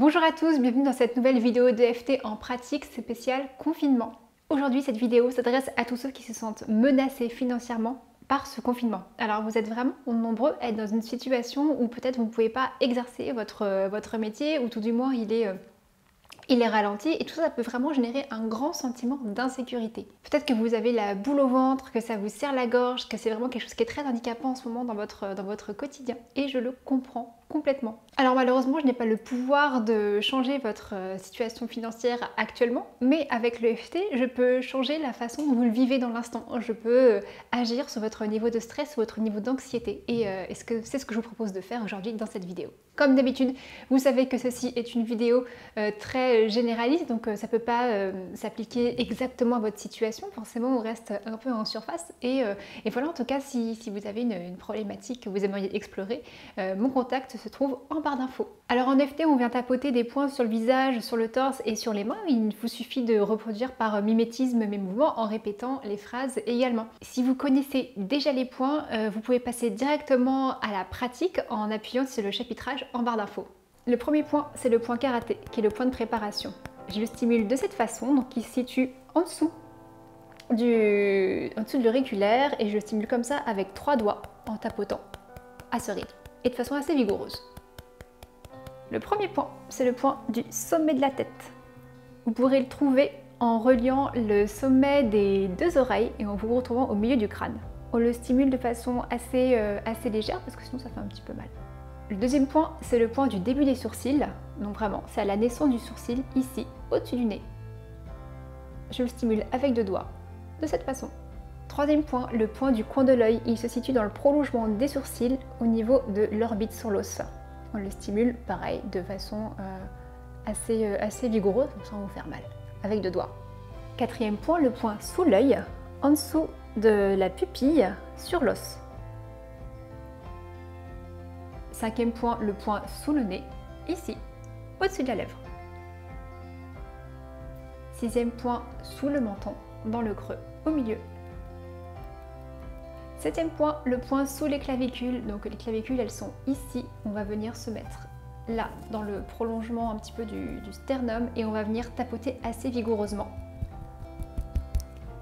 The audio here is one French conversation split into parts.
Bonjour à tous, bienvenue dans cette nouvelle vidéo d'EFT en pratique spéciale confinement. Aujourd'hui, cette vidéo s'adresse à tous ceux qui se sentent menacés financièrement par ce confinement. Alors vous êtes vraiment nombreux à être dans une situation où peut-être vous ne pouvez pas exercer votre métier ou tout du moins il est ralenti et tout ça peut vraiment générer un grand sentiment d'insécurité. Peut-être que vous avez la boule au ventre, que ça vous serre la gorge, que c'est vraiment quelque chose qui est très handicapant en ce moment dans votre quotidien et je le comprends complètement. Alors malheureusement, je n'ai pas le pouvoir de changer votre situation financière actuellement, mais avec l'EFT, je peux changer la façon dont vous le vivez dans l'instant. Je peux agir sur votre niveau de stress, votre niveau d'anxiété et c'est ce que je vous propose de faire aujourd'hui dans cette vidéo. Comme d'habitude, vous savez que ceci est une vidéo très généraliste, donc ça ne peut pas s'appliquer exactement à votre situation. Forcément, on reste un peu en surface. Et voilà, en tout cas, si vous avez une problématique que vous aimeriez explorer, mon contact se trouve en barre d'infos. Alors en EFT, on vient tapoter des points sur le visage, sur le torse et sur les mains. Il vous suffit de reproduire par mimétisme mes mouvements en répétant les phrases également. Si vous connaissez déjà les points, vous pouvez passer directement à la pratique en appuyant sur le chapitrage en barre d'infos. Le premier point, c'est le point karaté, qui est le point de préparation. Je le stimule de cette façon, donc il se situe en dessous de l'auriculaire et je le stimule comme ça avec 3 doigts en tapotant à ce rythme et de façon assez vigoureuse. Le premier point, c'est le point du sommet de la tête. Vous pourrez le trouver en reliant le sommet des 2 oreilles et en vous retrouvant au milieu du crâne. On le stimule de façon assez légère parce que sinon ça fait un petit peu mal. Le deuxième point, c'est le point du début des sourcils. Donc vraiment, c'est à la naissance du sourcil, ici, au-dessus du nez. Je le stimule avec 2 doigts, de cette façon. Troisième point, le point du coin de l'œil. Il se situe dans le prolongement des sourcils, au niveau de l'orbite sur l'os. On le stimule, pareil, de façon assez vigoureuse, sans vous faire mal, avec 2 doigts. Quatrième point, le point sous l'œil, en dessous de la pupille, sur l'os. Cinquième point, le point sous le nez, ici, au-dessus de la lèvre. Sixième point, sous le menton, dans le creux, au milieu. Septième point, le point sous les clavicules. Donc les clavicules, elles sont ici. On va venir se mettre là, dans le prolongement un petit peu du sternum et on va venir tapoter assez vigoureusement.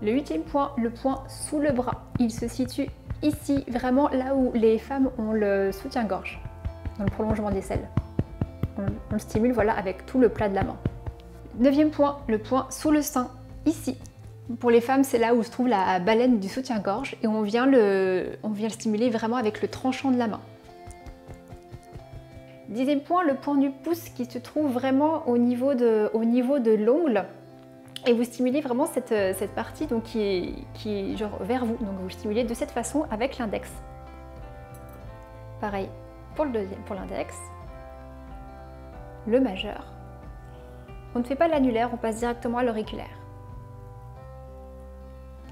Le huitième point, le point sous le bras. Il se situe ici, vraiment là où les femmes ont le soutien-gorge, dans le prolongement des selles. On le stimule, voilà, avec tout le plat de la main. Neuvième point, le point sous le sein, ici. Pour les femmes, c'est là où se trouve la baleine du soutien-gorge et on vient le stimuler vraiment avec le tranchant de la main. Dixième point, le point du pouce qui se trouve vraiment au niveau de l'ongle. Et vous stimulez vraiment cette partie donc, qui est genre vers vous. Donc vous stimulez de cette façon avec l'index. Pareil pour l'index. Le majeur. On ne fait pas l'annulaire, on passe directement à l'auriculaire.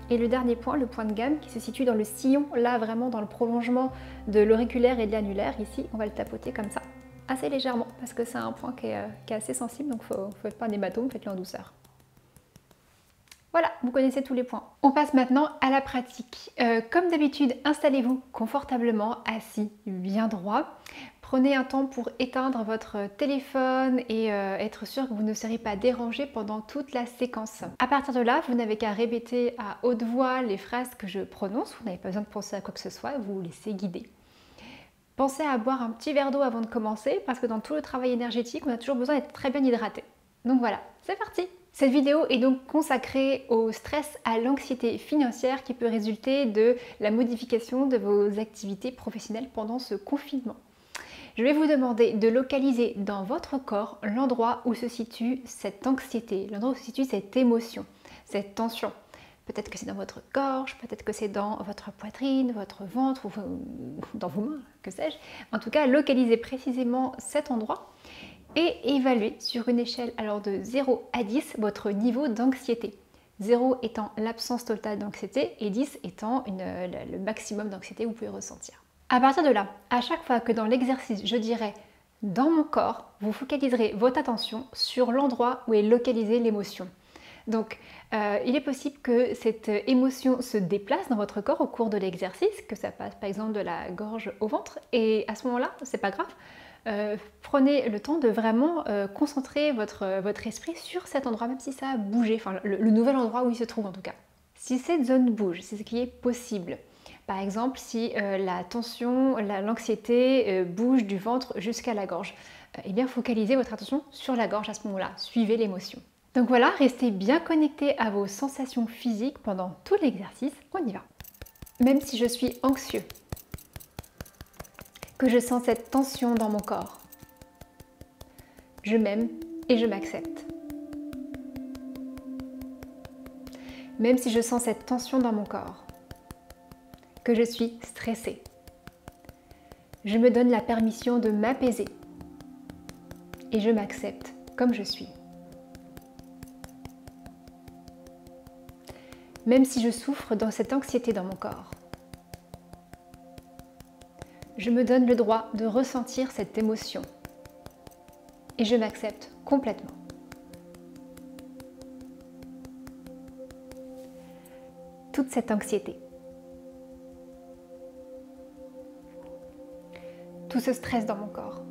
Et le dernier point, le point de gamme qui se situe dans le sillon, là vraiment dans le prolongement de l'auriculaire et de l'annulaire. Ici, on va le tapoter comme ça, assez légèrement, parce que c'est un point qui est assez sensible, donc il ne faut pas un hématome, faites-le en douceur. Voilà, vous connaissez tous les points. On passe maintenant à la pratique. Comme d'habitude, installez-vous confortablement, assis, bien droit. Prenez un temps pour éteindre votre téléphone et être sûr que vous ne serez pas dérangé pendant toute la séquence. À partir de là, vous n'avez qu'à répéter à haute voix les phrases que je prononce. Vous n'avez pas besoin de penser à quoi que ce soit, vous vous laissez guider. Pensez à boire un petit verre d'eau avant de commencer parce que dans tout le travail énergétique, on a toujours besoin d'être très bien hydraté. Donc voilà, c'est parti! Cette vidéo est donc consacrée au stress, à l'anxiété financière qui peut résulter de la modification de vos activités professionnelles pendant ce confinement. Je vais vous demander de localiser dans votre corps l'endroit où se situe cette anxiété, l'endroit où se situe cette émotion, cette tension. Peut-être que c'est dans votre gorge, peut-être que c'est dans votre poitrine, votre ventre ou dans vos mains, que sais-je. En tout cas, localisez précisément cet endroit et évaluez sur une échelle alors de 0 à 10 votre niveau d'anxiété. 0 étant l'absence totale d'anxiété et 10 étant le maximum d'anxiété que vous pouvez ressentir. À partir de là, à chaque fois que dans l'exercice, je dirais « dans mon corps », vous focaliserez votre attention sur l'endroit où est localisée l'émotion. Donc, il est possible que cette émotion se déplace dans votre corps au cours de l'exercice, que ça passe par exemple de la gorge au ventre, et à ce moment-là, c'est pas grave. Prenez le temps de vraiment concentrer votre esprit sur cet endroit, même si ça a bougé, enfin le nouvel endroit où il se trouve en tout cas. Si cette zone bouge, c'est ce qui est possible. Par exemple, si la tension, l'anxiété bouge du ventre jusqu'à la gorge, eh bien focalisez votre attention sur la gorge à ce moment-là, suivez l'émotion. Donc voilà, restez bien connecté à vos sensations physiques pendant tout l'exercice, on y va. Même si je suis anxieux, que je sens cette tension dans mon corps, je m'aime et je m'accepte. Même si je sens cette tension dans mon corps, que je suis stressée, je me donne la permission de m'apaiser et je m'accepte comme je suis. Même si je souffre dans cette anxiété dans mon corps, je me donne le droit de ressentir cette émotion et je m'accepte complètement. Toute cette anxiété, tout ce stress dans mon corps.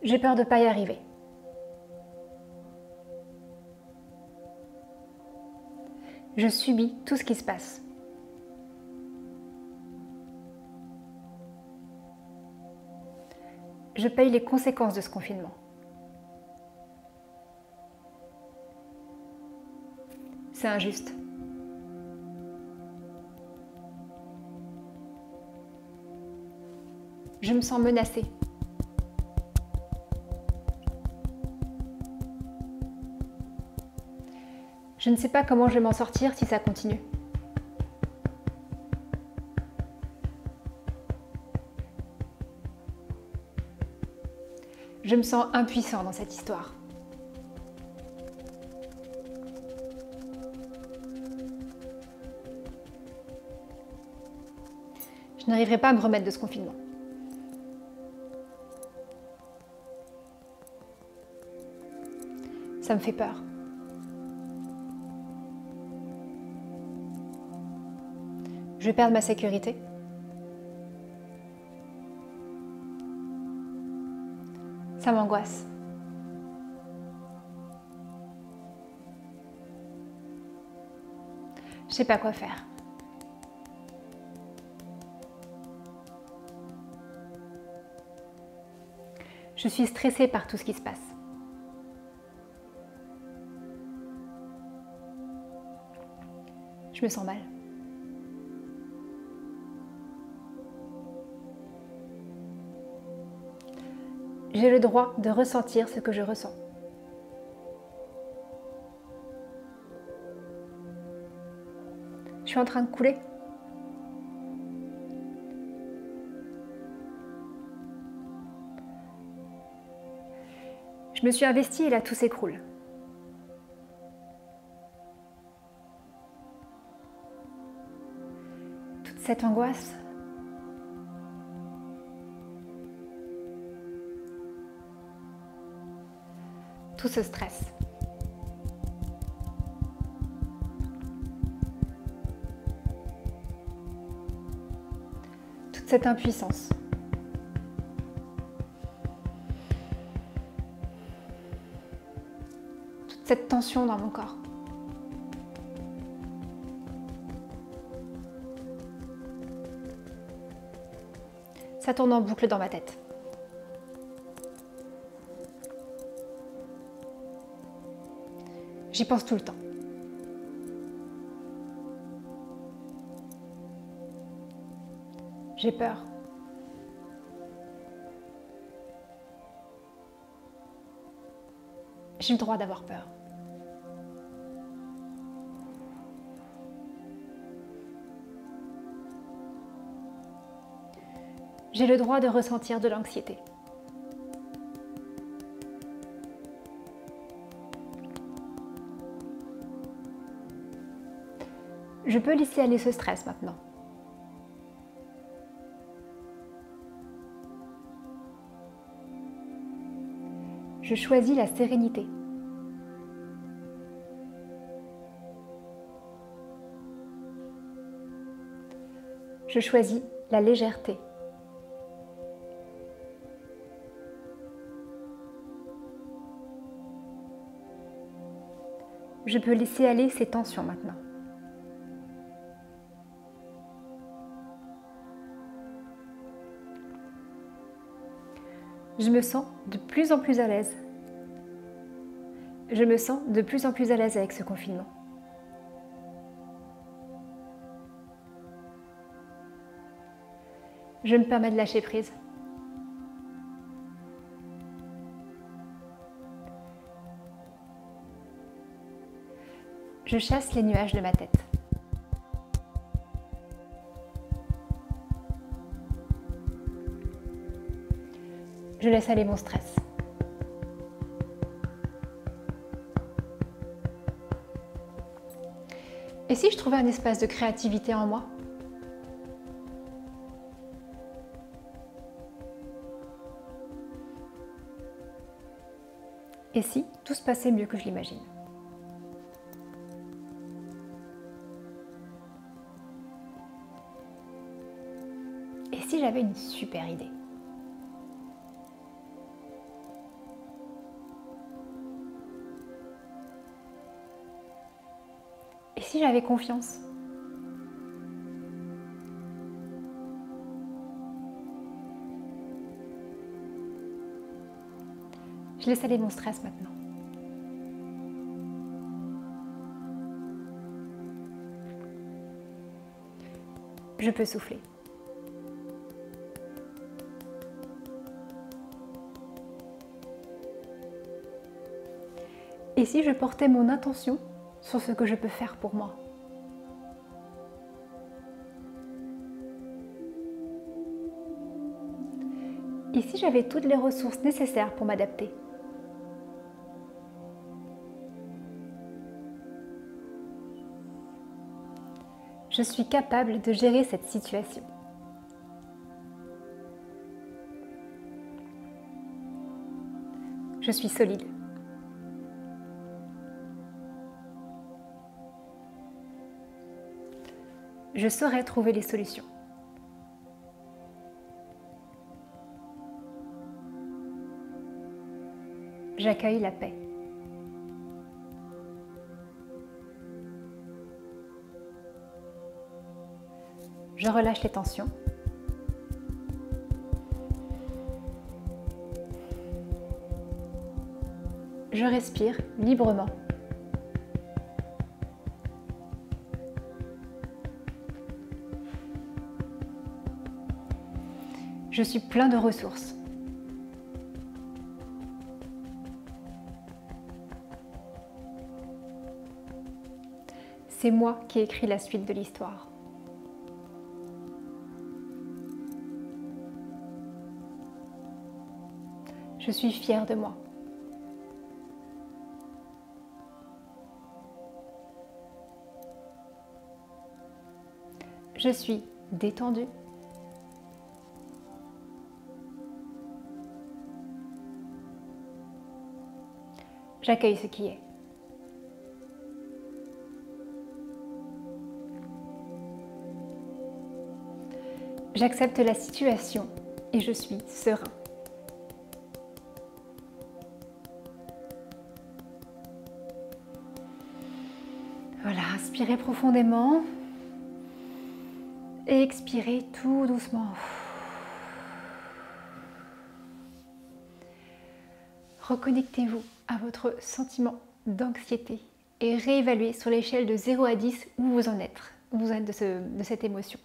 J'ai peur de ne pas y arriver. Je subis tout ce qui se passe. Je paye les conséquences de ce confinement. C'est injuste. Je me sens menacée. Je ne sais pas comment je vais m'en sortir si ça continue. Je me sens impuissant dans cette histoire. Je n'arriverai pas à me remettre de ce confinement. Ça me fait peur. Je vais perdre ma sécurité. Ça m'angoisse. Je sais pas quoi faire. Je suis stressée par tout ce qui se passe. Je me sens mal. J'ai le droit de ressentir ce que je ressens. Je suis en train de couler. Je me suis investie et là tout s'écroule. Toute cette angoisse. Tout ce stress. Toute cette impuissance. Toute cette tension dans mon corps. Ça tourne en boucle dans ma tête. J'y pense tout le temps. J'ai peur. J'ai le droit d'avoir peur. J'ai le droit de ressentir de l'anxiété. Je peux laisser aller ce stress maintenant. Je choisis la sérénité. Je choisis la légèreté. Je peux laisser aller ces tensions maintenant. Je me sens de plus en plus à l'aise. Je me sens de plus en plus à l'aise avec ce confinement. Je me permets de lâcher prise. Je chasse les nuages de ma tête. Je laisse aller mon stress. Et si je trouvais un espace de créativité en moi? Et si tout se passait mieux que je l'imagine? Et si j'avais une super idée? Et si j'avais confiance? Je laisse aller mon stress maintenant. Je peux souffler. Et si je portais mon attention sur ce que je peux faire pour moi? Et si j'avais toutes les ressources nécessaires pour m'adapter? Je suis capable de gérer cette situation. Je suis solide. Je saurai trouver les solutions. J'accueille la paix. Je relâche les tensions. Je respire librement. Je suis plein de ressources. C'est moi qui écris la suite de l'histoire. Je suis fière de moi. Je suis détendue. J'accueille ce qui est. J'accepte la situation et je suis serein. Voilà, inspirez profondément et expirez tout doucement. Reconnectez-vous à votre sentiment d'anxiété et réévaluez sur l'échelle de 0 à 10 où vous en êtes de cette émotion.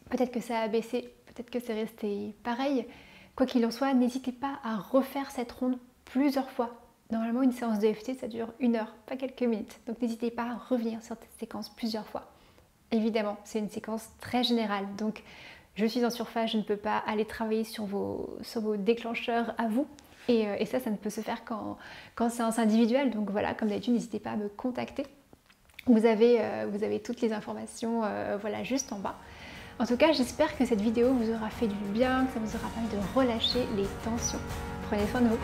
Peut-être que ça a baissé, peut-être que c'est resté pareil. Quoi qu'il en soit, n'hésitez pas à refaire cette ronde plusieurs fois. Normalement, une séance d'EFT, ça dure 1 heure, pas quelques minutes. Donc n'hésitez pas à revenir sur cette séquence plusieurs fois. Évidemment, c'est une séquence très générale. Donc je suis en surface, je ne peux pas aller travailler sur vos déclencheurs à vous. Et ça ne peut se faire qu'en séance individuelle. Donc voilà, comme d'habitude, n'hésitez pas à me contacter. Vous avez toutes les informations voilà, juste en bas. En tout cas, j'espère que cette vidéo vous aura fait du bien, que ça vous aura permis de relâcher les tensions. Prenez soin de vous.